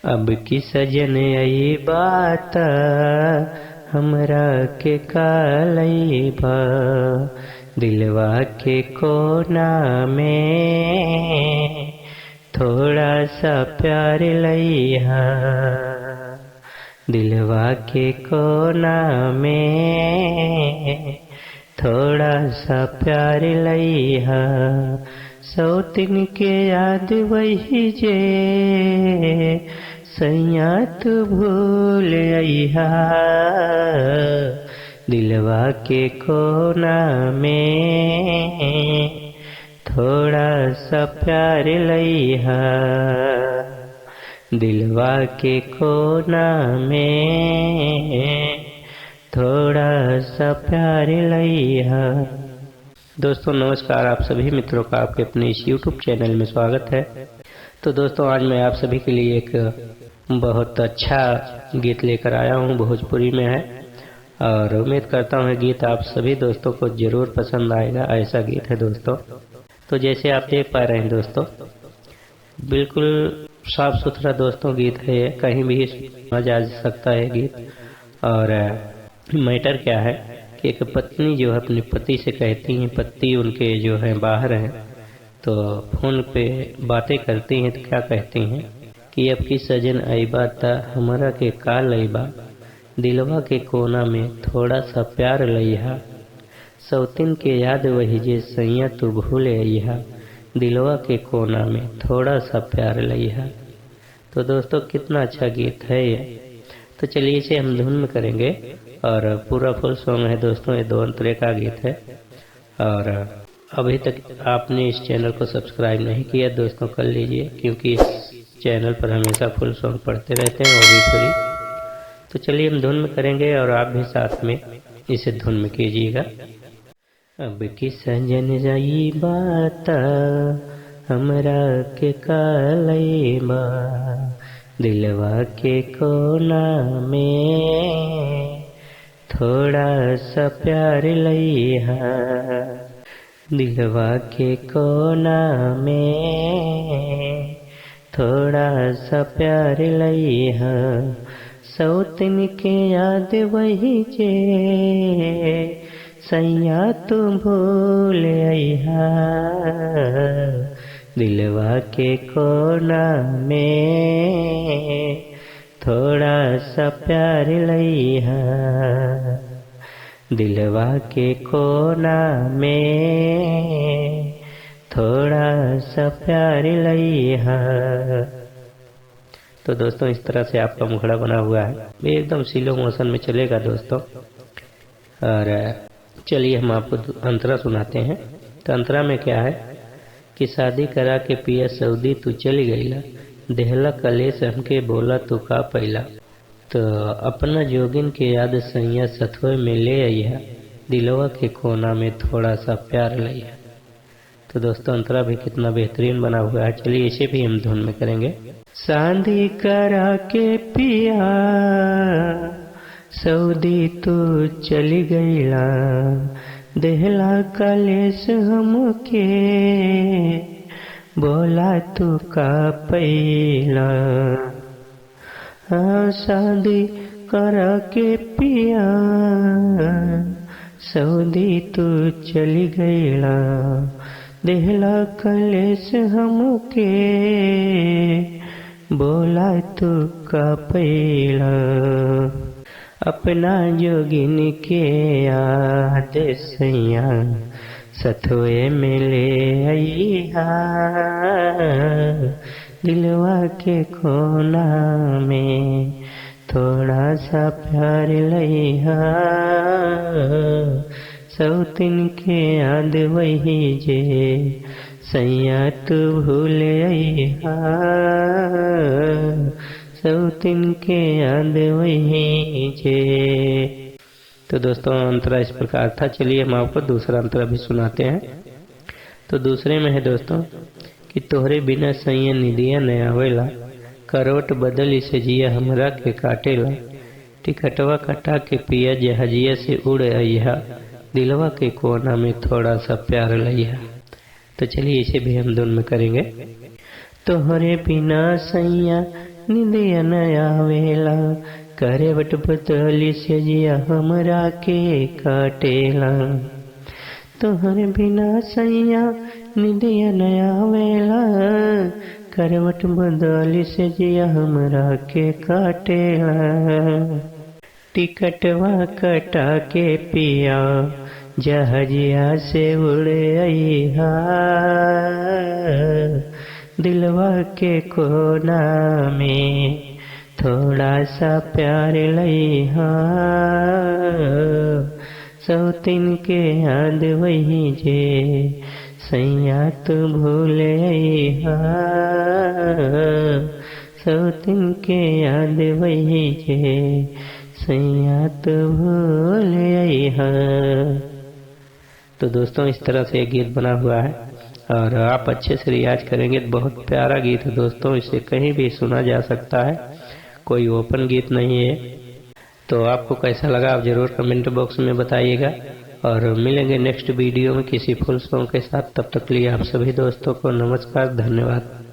अब की सजन आई बात हमरा के कालैबा, दिलवा के कोना में थोड़ा सा प्यार लैहा। दिलवा के कोना में थोड़ा सा प्यार लैहा। सौतिन के याद वही जे सैया तू भूल अइहा। दिलवा के कोना में थोड़ा सा प्यार लैहा। दिलवा के कोना में थोड़ा सा प्यार लैहा। दोस्तों नमस्कार, आप सभी मित्रों का आपके अपने इस YouTube चैनल में स्वागत है। तो दोस्तों आज मैं आप सभी के लिए एक बहुत अच्छा गीत लेकर आया हूँ, भोजपुरी में है और उम्मीद करता हूँ गीत आप सभी दोस्तों को जरूर पसंद आएगा। ऐसा गीत है दोस्तों। तो जैसे आप देख पा रहे हैं दोस्तों, बिल्कुल साफ सुथरा दोस्तों गीत है, कहीं भी सुना जा सकता है गीत। और मैटर क्या है कि एक पत्नी जो है अपने पति से कहती हैं, पति उनके जो है बाहर हैं, तो फोन पे बातें करती हैं तो क्या कहती हैं कि अब की सजन आईबा ता हमारा के काल आईबा, दिलवा के कोना में थोड़ा सा प्यार लइहा। सौतिन के याद वही जे सैया तू भूले अइहा। दिलवा के कोना में थोड़ा सा प्यार लइहा। तो दोस्तों कितना अच्छा गीत है ये। तो चलिए इसे हम धुन में करेंगे और पूरा फुल सॉन्ग है दोस्तों, ये 2 अंतरे का गीत है। और अभी तक आपने इस चैनल को सब्सक्राइब नहीं किया दोस्तों, कर लीजिए, क्योंकि इस चैनल पर हमेशा फुल सॉन्ग पढ़ते रहते हैं, वो भी फ्री। तो चलिए हम धुन में करेंगे और आप भी साथ में इसे धुन में कीजिएगा। अब की सजन जाई बात हमरा के कालैबा, दिलवा के कोना में थोड़ा सा प्यार लइहा। दिलवा के कोना में थोड़ा सा प्यार लइहा। सौतिन के याद वही जे सैया तू भूल अइहा। दिलवा के कोना में थोड़ा सा प्यार लइहा। दिलवा के कोना में थोड़ा सा प्यार लइहा। तो दोस्तों इस तरह से आपका मुखड़ा बना हुआ है, एकदम स्लो मोशन में चलेगा दोस्तों। और चलिए हम आपको अंतरा सुनाते हैं। तो अंतरा में क्या है कि शादी करा के पिया सऊदी तू चली गईला, देहला कलेस हमके बोला तू का पैला। तो अपना जोगिन के याद सैया सथवे में ले अइहा। दिलवा के कोना में थोड़ा सा प्यार लइहा। तो दोस्तों अंतरा भी कितना बेहतरीन बना हुआ है। चलिए इसे भी हम धुन में करेंगे। शादी करा के पिया सऊदी तू चली गईला, देहला कलेस हमके बोला तू का पैला। शादी करा के पिया सऊदी तू चली गईला, देहला कलेस हमके बोला तू का पैला। अपना जोगिन के याद सैया सथवे में ले अइहा। दिलवा के कोना में थोड़ा सा प्यार लइहा। सौतिन के याद वही जे सैया तू भूल अइहा। सौतिन के याद वही जे। तो दोस्तों अंतरा इस प्रकार था। चलिए हम आपको दूसरा अंतरा भी सुनाते हैं। तो दूसरे में है दोस्तों कि तोहरे बिना सैया निदिया न आवेला, करवट बदली से जिया हमरा के काटेला। टिकटवा कटा के पिया जहाजिया से उड़ अइहा। दिलवा के कोना में थोड़ा सा प्यार लइहा। तो चलिए इसे भी हम धुन में करेंगे। तोहरे बिना सैया निंदिया नया वेला करवट बदली से जिया हमरा के काटेला। तोहरे बिना सैया निंदिया नया वेला करवट बदली से जिया हमरा के काटेला। टिकटवा कटा के पिया जहाजिया से उड़े अइहा, दिलवा के कोना में थोड़ा सा प्यार लइहा। सौतीन के याद वही जे सैया तू भूल अइहा। सौतीन के याद वही जे सैया तू भूल अइहा। तो दोस्तों इस तरह से एक गीत बना हुआ है और आप अच्छे से रियाज करेंगे तो बहुत प्यारा गीत है दोस्तों। इसे कहीं भी सुना जा सकता है, कोई ओपन गीत नहीं है। तो आपको कैसा लगा आप जरूर कमेंट बॉक्स में बताइएगा और मिलेंगे नेक्स्ट वीडियो में किसी फुल सॉन्ग के साथ। तब तक के लिए आप सभी दोस्तों को नमस्कार, धन्यवाद।